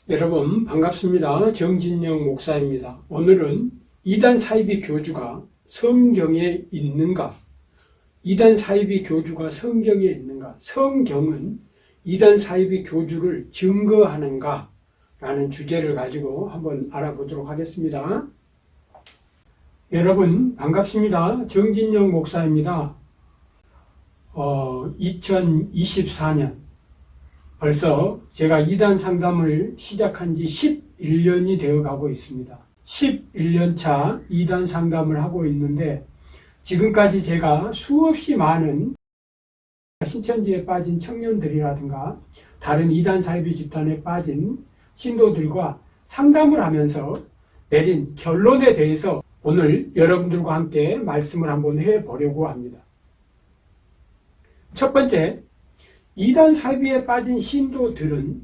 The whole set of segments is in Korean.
여러분 반갑습니다. 정진영 목사입니다. 오늘은 이단 사이비 교주가 성경에 있는가? 이단 사이비 교주가 성경에 있는가? 성경은 이단 사이비 교주를 증거하는가? 라는 주제를 가지고 한번 알아보도록 하겠습니다. 여러분 반갑습니다. 정진영 목사입니다. 2024년 벌써 제가 이단 상담을 시작한 지 11년이 되어 가고 있습니다. 11년 차 이단 상담을 하고 있는데 지금까지 제가 수없이 많은 신천지에 빠진 청년들이라든가 다른 이단 사이비 집단에 빠진 신도들과 상담을 하면서 내린 결론에 대해서 오늘 여러분들과 함께 말씀을 한번 해보려고 합니다. 첫 번째, 이단 사이비에 빠진 신도들은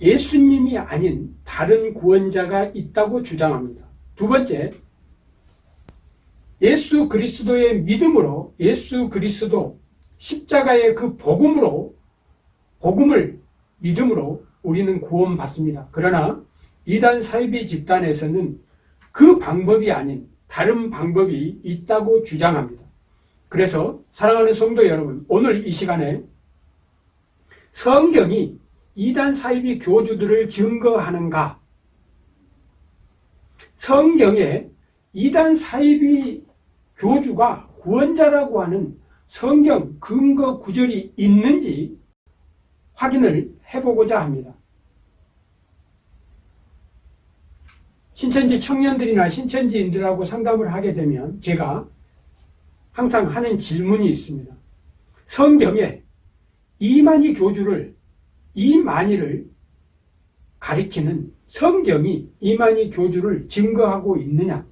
예수님이 아닌 다른 구원자가 있다고 주장합니다. 두 번째, 예수 그리스도의 믿음으로 예수 그리스도 십자가의 그 복음을 믿음으로 우리는 구원받습니다. 그러나 이단 사이비 집단에서는 그 방법이 아닌 다른 방법이 있다고 주장합니다. 그래서 사랑하는 성도 여러분, 오늘 이 시간에 성경이 이단 사이비 교주들을 증거하는가? 성경에 이단 사이비 교주가 구원자라고 하는 성경 근거 구절이 있는지 확인을 해보고자 합니다. 신천지 청년들이나 신천지인들하고 상담을 하게 되면 제가 항상 하는 질문이 있습니다. 성경에 이만희 교주를, 이만희를 가리키는 성경이 이만희 교주를 증거하고 있느냐?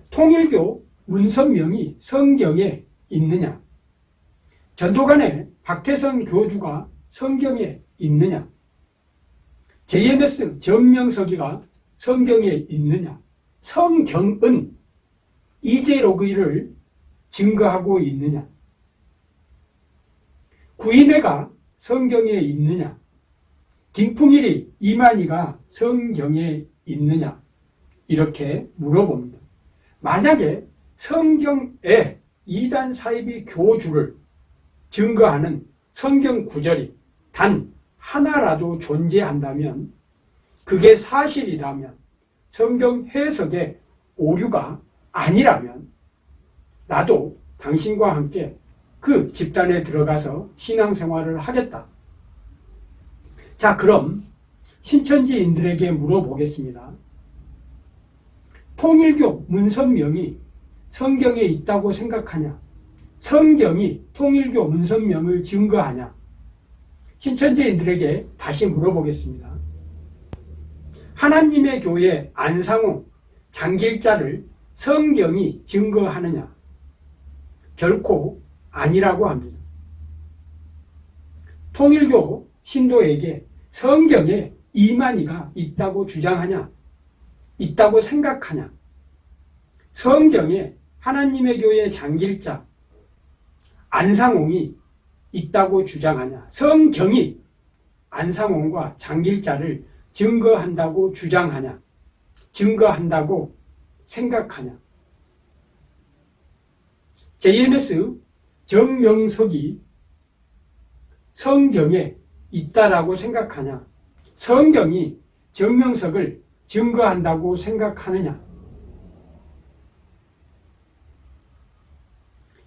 통일교 문선명이 성경에 있느냐? 전도관의 박태선 교주가 성경에 있느냐? JMS 정명석이가 성경에 있느냐? 성경은 이재로그이를 증거하고 있느냐? 구인회가 성경에 있느냐? 김풍일이 이만희가 성경에 있느냐? 이렇게 물어봅니다. 만약에 성경에 이단 사이비 교주를 증거하는 성경 구절이 단 하나라도 존재한다면, 그게 사실이라면, 성경 해석에 오류가 아니라면 나도 당신과 함께 그 집단에 들어가서 신앙생활을 하겠다. 자, 그럼 신천지인들에게 물어보겠습니다. 통일교 문선명이 성경에 있다고 생각하냐? 성경이 통일교 문선명을 증거하냐? 신천지인들에게 다시 물어보겠습니다. 하나님의 교회 안상홍 장길자를 성경이 증거하느냐? 결코 아니라고 합니다. 통일교 신도에게 성경에 이만희가 있다고 주장하냐? 있다고 생각하냐? 성경에 하나님의 교회 장길자 안상홍이 있다고 주장하냐? 성경이 안상홍과 장길자를 증거한다고 주장하냐? 증거한다고 생각하냐? JMS 정명석이 성경에 있다라고 생각하냐? 성경이 정명석을 증거한다고 생각하느냐?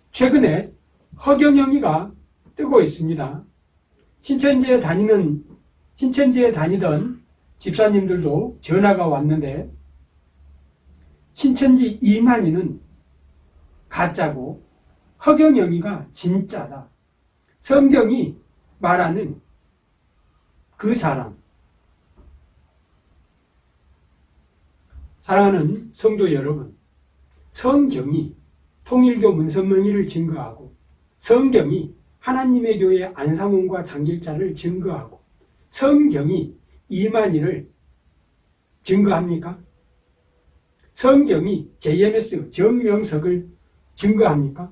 최근에 허경영이가 뜨고 있습니다. 신천지에 다니던 집사님들도 전화가 왔는데, 신천지 이만희는 가짜고 허경영이가 진짜다. 성경이 말하는 그 사람. 사랑하는 성도 여러분, 성경이 통일교 문선명이를 증거하고, 성경이 하나님의 교회 안상홍과 장길자를 증거하고, 성경이 이만희를 증거합니까? 성경이 JMS 정명석을 증거합니까?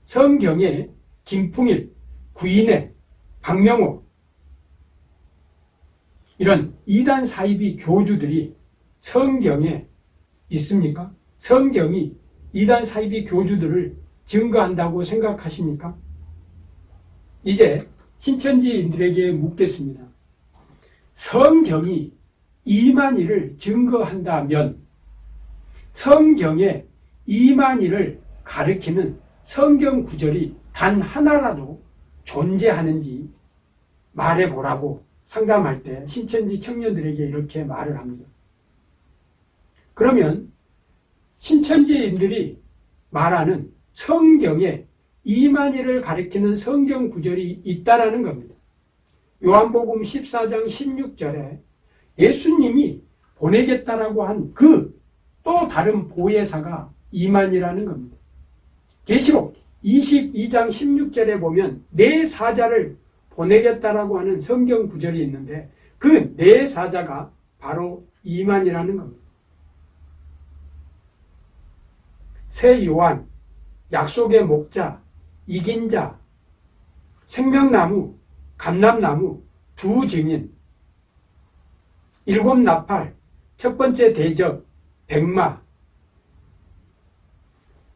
성경에 김풍일, 구인회, 박명호 이런 이단 사이비 교주들이 성경에 있습니까? 성경이 이단 사이비 교주들을 증거한다고 생각하십니까? 이제 신천지인들에게 묻겠습니다. 성경이 이만희를 증거한다면 성경에 이만희를 가리키는 성경 구절이 단 하나라도 존재하는지 말해보라고 상담할 때 신천지 청년들에게 이렇게 말을 합니다. 그러면 신천지인들이 말하는 성경에 이만희를 가리키는 성경 구절이 있다라는 겁니다. 요한복음 14장 16절에 예수님이 보내겠다라고 한 그 또 다른 보혜사가 이만희라는 겁니다. 계시록 22장 16절에 보면 네 사자를 보내겠다라고 하는 성경 구절이 있는데 그 네 사자가 바로 이만희라는 겁니다. 새 요한, 약속의 목자, 이긴 자, 생명나무, 감람나무, 두 증인, 일곱 나팔, 첫 번째 대적, 백마,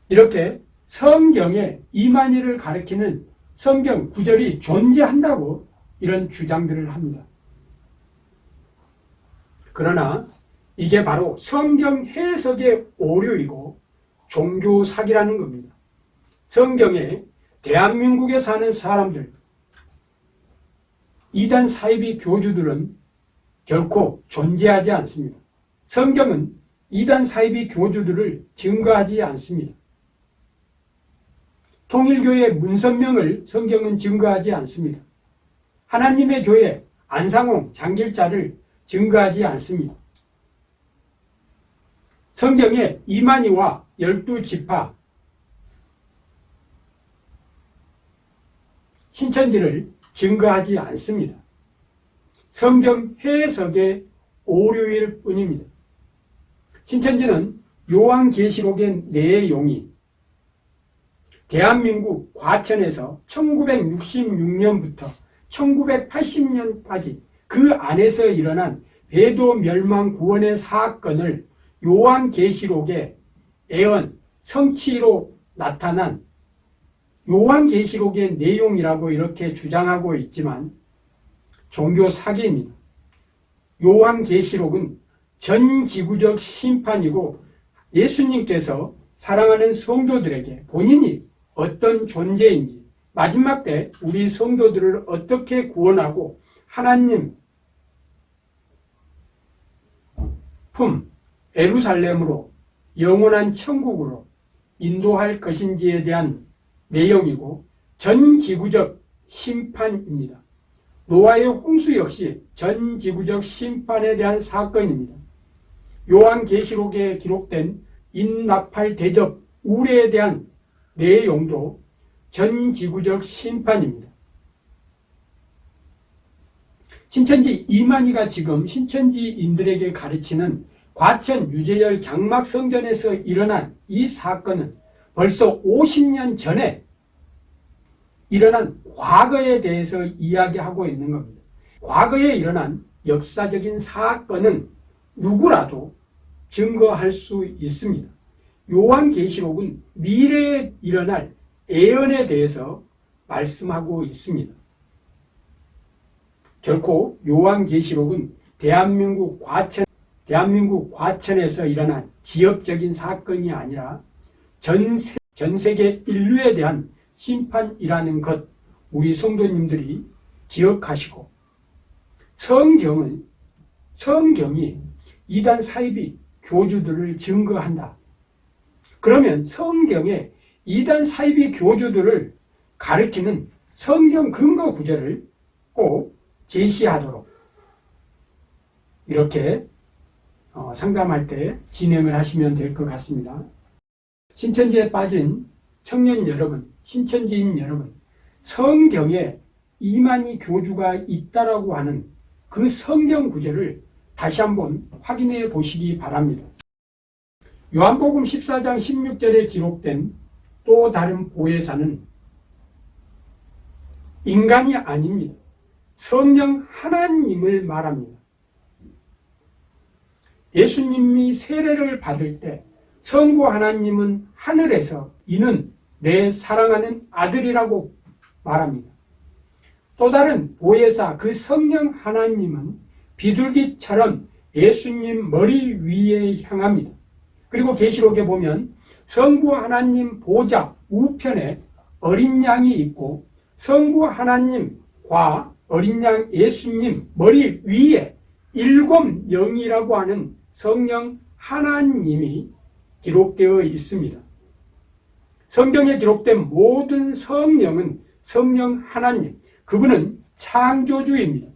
이렇게 성경에 이만희를 가리키는 성경 구절이 존재한다고 이런 주장들을 합니다. 그러나 이게 바로 성경 해석의 오류이고 종교 사기라는 겁니다. 성경에 대한민국에 사는 사람들, 이단 사이비 교주들은 결코 존재하지 않습니다. 성경은 이단 사이비 교주들을 증거하지 않습니다. 통일교의 문선명을 성경은 증거하지 않습니다. 하나님의 교회 안상홍 장길자를 증거하지 않습니다. 성경에 이만희와 12지파 신천지를 증거하지 않습니다. 성경 해석의 오류일 뿐입니다. 신천지는 요한계시록의 내용이 대한민국 과천에서 1966년부터 1980년까지 그 안에서 일어난 배도 멸망 구원의 사건을 요한계시록의 애언, 성취로 나타난 요한계시록의 내용이라고 이렇게 주장하고 있지만 종교 사기입니다. 요한계시록은 전 지구적 심판이고 예수님께서 사랑하는 성도들에게 본인이 어떤 존재인지 마지막 때 우리 성도들을 어떻게 구원하고 하나님 품 예루살렘으로 영원한 천국으로 인도할 것인지에 대한 내용이고 전 지구적 심판입니다. 노아의 홍수 역시 전 지구적 심판에 대한 사건입니다. 요한계시록에 기록된 인나팔 대접 우레에 대한 내용도 전 지구적 심판입니다. 신천지 이만희가 지금 신천지인들에게 가르치는 과천 유재열 장막성전에서 일어난 이 사건은 벌써 50년 전에 일어난 과거에 대해서 이야기하고 있는 겁니다. 과거에 일어난 역사적인 사건은 누구라도 증거할 수 있습니다. 요한계시록은 미래에 일어날 예언에 대해서 말씀하고 있습니다. 결코 요한계시록은 대한민국 과천에서 일어난 지역적인 사건이 아니라 전 세계 인류에 대한 심판이라는 것 우리 성도님들이 기억하시고 성경이 이단 사이비 교주들을 증거한다. 그러면 성경에 이단 사이비 교주들을 가리키는 성경 근거 구절을 꼭 제시하도록 이렇게 상담할 때 진행을 하시면 될 것 같습니다. 신천지에 빠진 청년 여러분, 신천지인 여러분, 성경에 이만희 교주가 있다라고 하는 그 성경 구절을 다시 한번 확인해 보시기 바랍니다. 요한복음 14장 16절에 기록된 또 다른 보혜사는 인간이 아닙니다. 성령 하나님을 말합니다. 예수님이 세례를 받을 때 성부 하나님은 하늘에서 이는 내 사랑하는 아들이라고 말합니다. 또 다른 보혜사 그 성령 하나님은 비둘기처럼 예수님 머리 위에 향합니다. 그리고 계시록에 보면 성부 하나님 보좌 우편에 어린 양이 있고 성부 하나님과 어린 양 예수님 머리 위에 7 영이라고 하는 성령 하나님이 기록되어 있습니다. 성경에 기록된 모든 성령은 성령 하나님, 그분은 창조주입니다.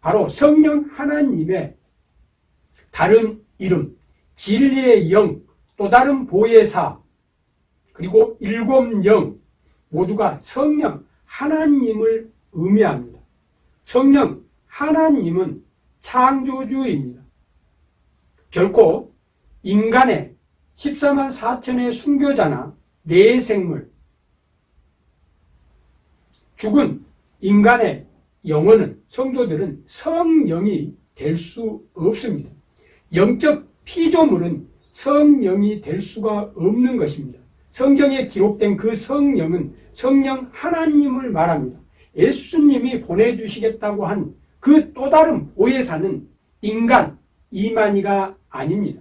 바로 성령 하나님의 다른 이름, 진리의 영, 또 다른 보혜사, 그리고 7 영 모두가 성령 하나님을 의미합니다. 성령 하나님은 창조주입니다. 결코 인간의 14만 4천의 순교자나 내생물, 죽은 인간의 영혼은, 성도들은 성령이 될 수 없습니다. 영적 피조물은 성령이 될 수가 없는 것입니다. 성경에 기록된 그 성령은 성령 하나님을 말합니다. 예수님이 보내주시겠다고 한 그 또 다른 보혜사는 인간 이만희가 아닙니다.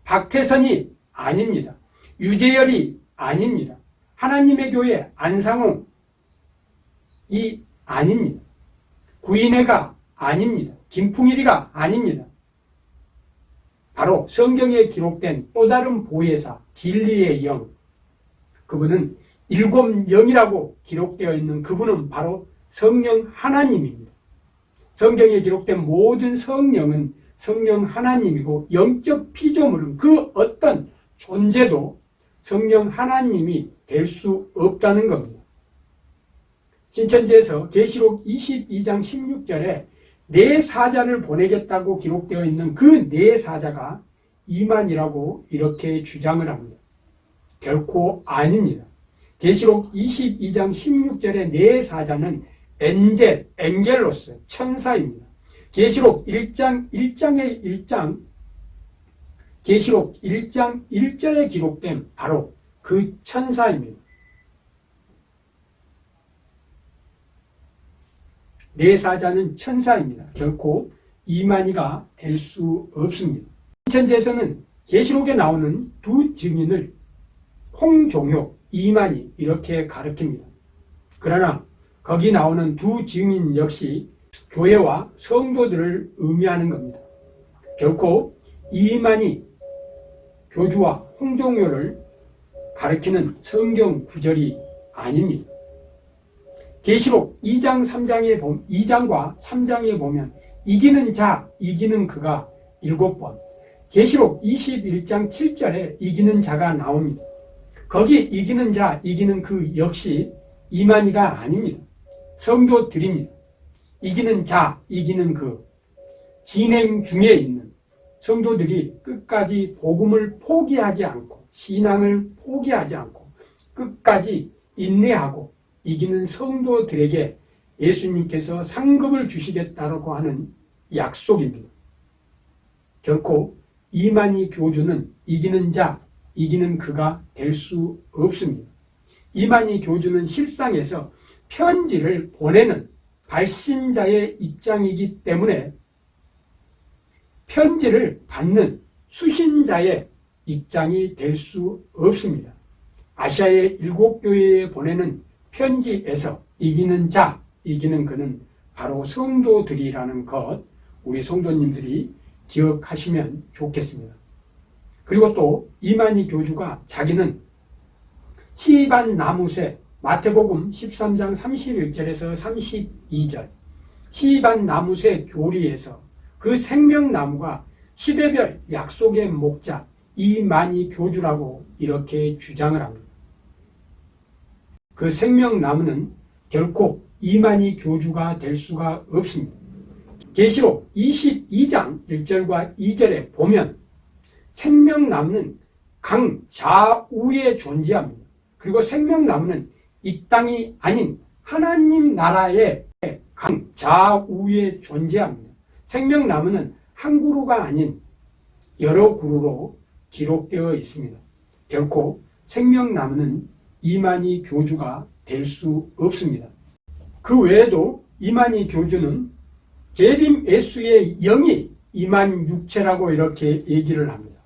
박태선이 아닙니다. 유재열이 아닙니다. 하나님의 교회 안상홍이 아닙니다. 구인혜가 아닙니다. 김풍일이가 아닙니다. 바로 성경에 기록된 또 다른 보혜사, 진리의 영, 그분은 7 영이라고 기록되어 있는 그분은 바로 성령 하나님입니다. 성경에 기록된 모든 성령은 성령 하나님이고 영적 피조물은 그 어떤 존재도 성령 하나님이 될 수 없다는 겁니다. 신천지에서 계시록 22장 16절에 네 사자를 보내겠다고 기록되어 있는 그 네 사자가 이만이라고 이렇게 주장을 합니다. 결코 아닙니다. 계시록 22장 16절의 네 사자는 엔겔로스, 천사입니다. 계시록 1장 1장의 1장, 계시록 1장 1절에 기록된 바로 그 천사입니다. 네 사자는 천사입니다. 결코 이만희가 될 수 없습니다. 신천지에서는 계시록에 나오는 두 증인을 홍종효, 이만희 이렇게 가르칩니다. 그러나 거기 나오는 두 증인 역시 교회와 성도들을 의미하는 겁니다. 결코 이만희 교주와 홍종효를 가리키는 성경 구절이 아닙니다. 계시록 2장과 3장에 보면 이기는 자, 이기는 그가 7번, 계시록 21장 7절에 이기는 자가 나옵니다. 거기 이기는 자, 이기는 그 역시 이만희가 아닙니다. 성도들입니다. 이기는 자, 이기는 그, 진행 중에 있는 성도들이 끝까지 복음을 포기하지 않고 신앙을 포기하지 않고 끝까지 인내하고 이기는 성도들에게 예수님께서 상급을 주시겠다고 하는 약속입니다. 결코 이만희 교주는 이기는 자, 이기는 그가 될 수 없습니다. 이만희 교주는 실상에서 편지를 보내는 발신자의 입장이기 때문에 편지를 받는 수신자의 입장이 될 수 없습니다. 아시아의 7 교회에 보내는 편지에서 이기는 자, 이기는 그는 바로 성도들이라는 것, 우리 성도님들이 기억하시면 좋겠습니다. 그리고 또 이만희 교주가 자기는 시반 나무새, 마태복음 13장 31절에서 32절, 시반 나무새 교리에서 그 생명나무가 시대별 약속의 목자 이만희 교주라고 이렇게 주장을 합니다. 그 생명나무는 결코 이만희 교주가 될 수가 없습니다. 계시록 22장 1절과 2절에 보면 생명나무는 강 좌우에 존재합니다. 그리고 생명나무는 이 땅이 아닌 하나님 나라의 강 좌우에 존재합니다. 생명나무는 한 그루가 아닌 여러 구루로 기록되어 있습니다. 결코 생명나무는 이만희 교주가 될 수 없습니다. 그 외에도 이만희 교주는 재림 예수의 영이 임한 육체라고 이렇게 얘기를 합니다.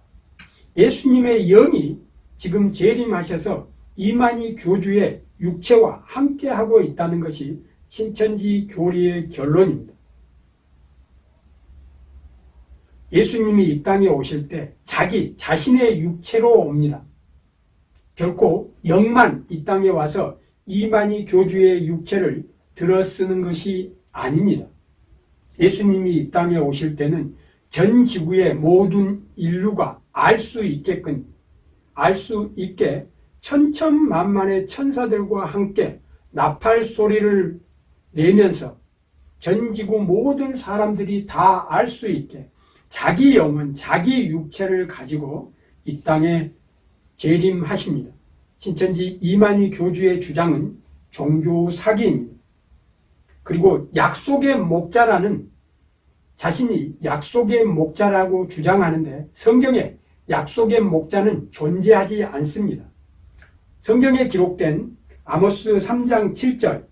예수님의 영이 지금 재림하셔서 이만희 교주의 육체와 함께하고 있다는 것이 신천지 교리의 결론입니다. 예수님이 이 땅에 오실 때 자신의 육체로 옵니다. 결코 영만 이 땅에 와서 이만희 교주의 육체를 들어쓰는 것이 아닙니다. 예수님이 이 땅에 오실 때는 전 지구의 모든 인류가 알 수 있게 천천만만의 천사들과 함께 나팔 소리를 내면서 전 지구 모든 사람들이 다 알 수 있게 자기 영혼, 자기 육체를 가지고 이 땅에 재림하십니다. 신천지 이만희 교주의 주장은 종교 사기입니다. 그리고 약속의 목자라는 자신이 약속의 목자라고 주장하는데 성경에 약속의 목자는 존재하지 않습니다. 성경에 기록된 아모스 3장 7절,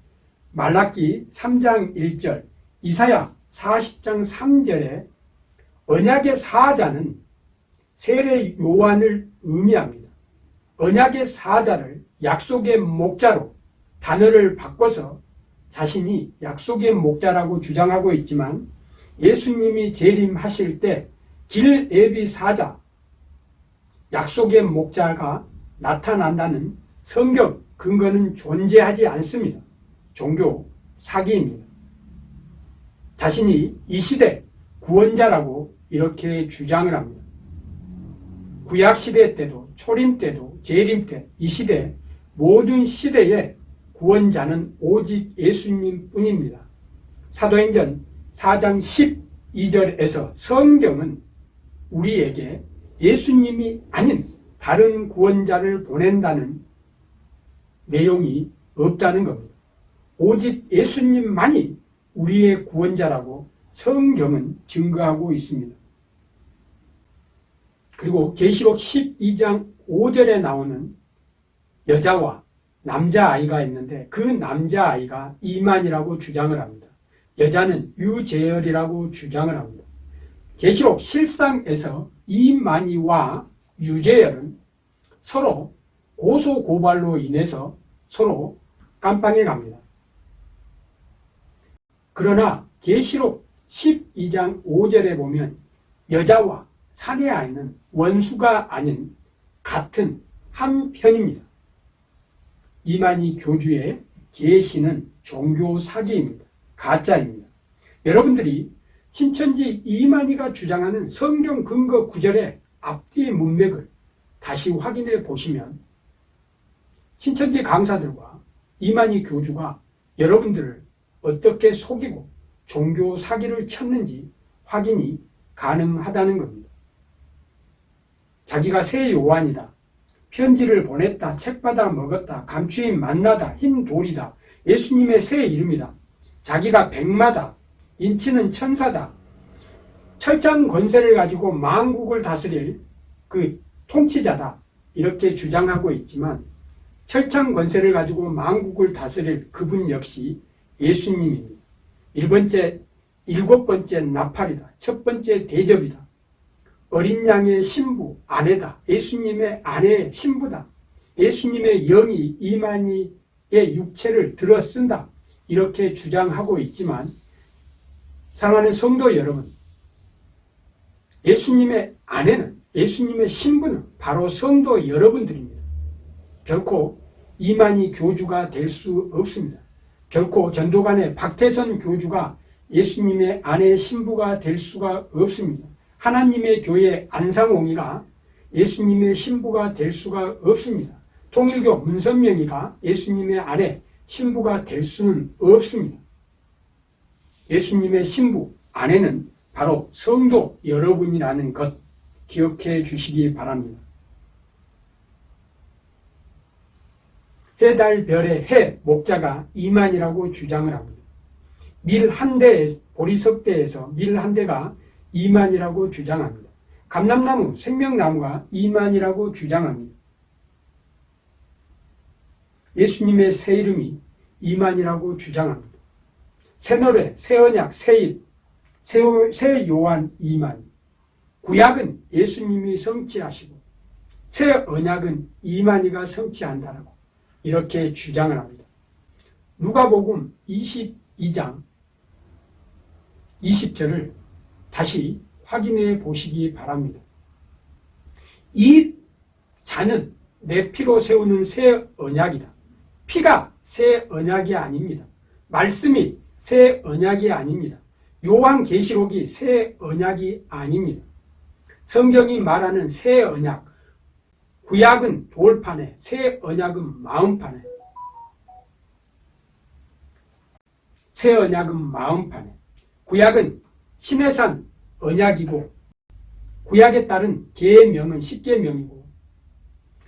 말라기 3장 1절, 이사야 40장 3절에 언약의 사자는 세례 요한을 의미합니다. 언약의 사자를 약속의 목자로 단어를 바꿔서 자신이 약속의 목자라고 주장하고 있지만 예수님이 재림하실 때 길 예비 사자, 약속의 목자가 나타난다는 성경 근거는 존재하지 않습니다. 종교 사기입니다. 자신이 이 시대 구원자라고 이렇게 주장을 합니다. 구약시대 때도 초림 때도 재림 때 이 시대 모든 시대의 구원자는 오직 예수님 뿐입니다. 사도행전 4장 12절에서 성경은 우리에게 예수님이 아닌 다른 구원자를 보낸다는 내용이 없다는 겁니다. 오직 예수님만이 우리의 구원자라고 성경은 증거하고 있습니다. 그리고 계시록 12장 5절에 나오는 여자와 남자아이가 있는데 그 남자아이가 이만이라고 주장을 합니다. 여자는 유재열이라고 주장을 합니다. 계시록 실상에서 이만희와 유재열은 서로 고소고발로 인해서 서로 깜빵에 갑니다. 그러나 계시록 12장 5절에 보면 여자와 사내 아이는 원수가 아닌 같은 한 편입니다. 이만희 교주의 계시는 종교 사기입니다. 가짜입니다. 여러분들이 신천지 이만희가 주장하는 성경 근거 구절의 앞뒤 문맥을 다시 확인해 보시면 신천지 강사들과 이만희 교주가 여러분들을 어떻게 속이고 종교 사기를 쳤는지 확인이 가능하다는 겁니다. 자기가 새 요한이다, 편지를 보냈다, 책 받아 먹었다, 감추인 만나다, 흰 돌이다, 예수님의 새 이름이다, 자기가 백마다, 인치는 천사다, 철장 권세를 가지고 만국을 다스릴 그 통치자다 이렇게 주장하고 있지만 철장 권세를 가지고 만국을 다스릴 그분 역시 예수님입니다. 일곱 번째 나팔이다. 첫 번째 대접이다. 어린 양의 신부, 아내다. 예수님의 아내의 신부다. 예수님의 영이 이만희의 육체를 들어 쓴다. 이렇게 주장하고 있지만 사랑하는 성도 여러분, 예수님의 아내는, 예수님의 신부는 바로 성도 여러분들입니다. 결코 이만희 교주가 될 수 없습니다. 결코 전도관의 박태선 교주가 예수님의 아내의 신부가 될 수가 없습니다. 하나님의 교회 안상홍이가 예수님의 신부가 될 수가 없습니다. 통일교 문선명이가 예수님의 아내, 신부가 될 수는 없습니다. 예수님의 신부, 아내는 바로 성도 여러분이라는 것 기억해 주시기 바랍니다. 해, 달, 별의 해, 목자가 이만이라고 주장을 합니다. 밀 한 대에, 보리석대에서 밀 한 대가 이만이라고 주장합니다. 감람나무, 생명나무가 이만이라고 주장합니다. 예수님의 새 이름이 이만이라고 주장합니다. 새 노래, 새 언약, 새 요한 이만. 구약은 예수님이 성취하시고 새 언약은 이만희가 성취한다라고 이렇게 주장을 합니다. 누가복음 22장 20절을 다시 확인해 보시기 바랍니다. 이 잔은 내 피로 세우는 새 언약이다. 피가 새 언약이 아닙니다. 말씀이 새 언약이 아닙니다. 요한계시록이 새 언약이 아닙니다. 성경이 말하는 새 언약, 구약은 돌판에, 새 언약은 마음판에. 새 언약은 마음판에. 구약은 시내산 언약이고 구약에 따른 계명은 십계명이고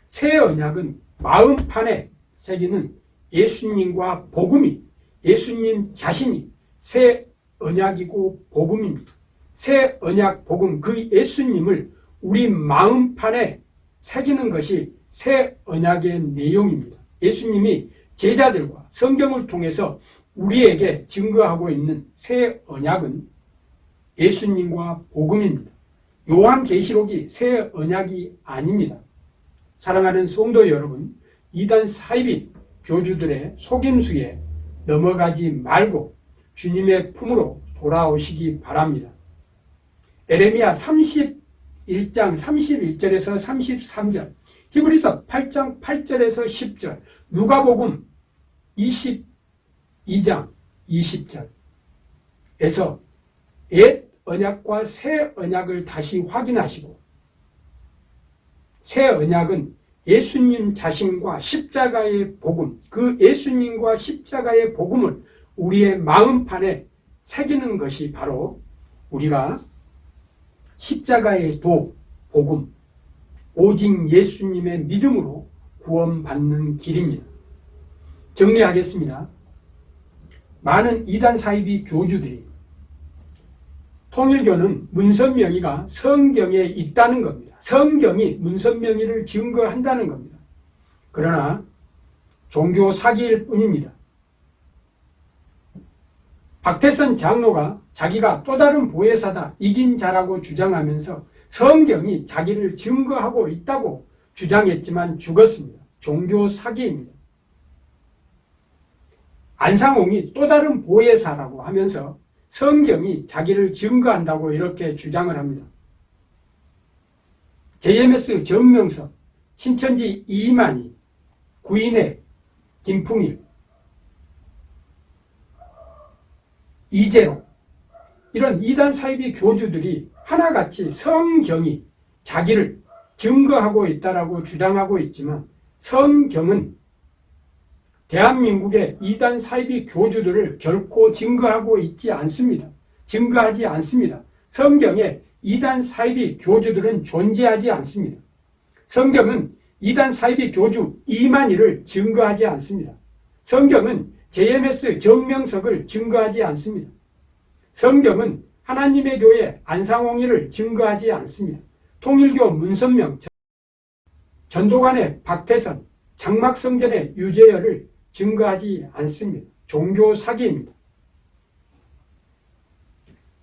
새 언약은 마음판에 새기는 예수님과 복음이, 예수님 자신이 새 언약이고 복음입니다. 새 언약 복음, 그 예수님을 우리 마음판에 새기는 것이 새 언약의 내용입니다. 예수님이 제자들과 성경을 통해서 우리에게 증거하고 있는 새 언약은 예수님과 복음입니다. 요한계시록이 새 언약이 아닙니다. 사랑하는 성도 여러분, 이단 사이비 교주들의 속임수에 넘어가지 말고 주님의 품으로 돌아오시기 바랍니다. 에레미야 31장 31절에서 33절, 히브리서 8장 8절에서 10절, 누가복음 22장 20절에서 옛 언약과 새 언약을 다시 확인하시고 새 언약은 예수님 자신과 십자가의 복음, 그 예수님과 십자가의 복음을 우리의 마음판에 새기는 것이 바로 우리가 십자가의 도, 복음, 오직 예수님의 믿음으로 구원받는 길입니다. 정리하겠습니다. 많은 이단 사이비 교주들이 통일교는 문선명의가 성경에 있다는 겁니다. 성경이 문선명의를 증거한다는 겁니다. 그러나 종교 사기일 뿐입니다. 박태선 장로가 자기가 또 다른 보혜사다, 이긴 자라고 주장하면서 성경이 자기를 증거하고 있다고 주장했지만 죽었습니다. 종교 사기입니다. 안상홍이 또 다른 보혜사라고 하면서 성경이 자기를 증거한다고 이렇게 주장을 합니다. JMS 정명석, 신천지 이만희, 구인의 김풍일, 이재로, 이런 이단 사이비 교주들이 하나같이 성경이 자기를 증거하고 있다라고 주장하고 있지만 성경은 대한민국의 이단 사이비 교주들을 결코 증거하고 있지 않습니다. 증거하지 않습니다. 성경에 이단 사이비 교주들은 존재하지 않습니다. 성경은 이단 사이비 교주 이만희를 증거하지 않습니다. 성경은 JMS 정명석을 증거하지 않습니다. 성경은 하나님의 교회 안상홍이를 증거하지 않습니다. 통일교 문선명, 전도관의 박태선, 장막성전의 유재열을 증거하지 않습니다. 종교 사기입니다.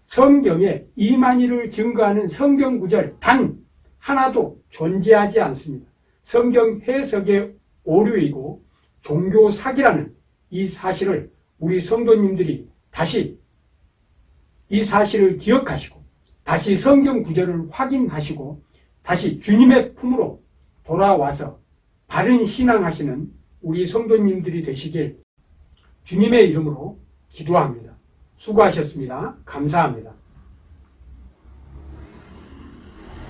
성경에 이만희를 증거하는 성경 구절 단 하나도 존재하지 않습니다. 성경 해석의 오류이고 종교 사기라는 이 사실을 우리 성도님들이 다시 이 사실을 기억하시고 다시 성경 구절을 확인하시고 다시 주님의 품으로 돌아와서 바른 신앙하시는 우리 성도님들이 되시길 주님의 이름으로 기도합니다. 수고하셨습니다. 감사합니다.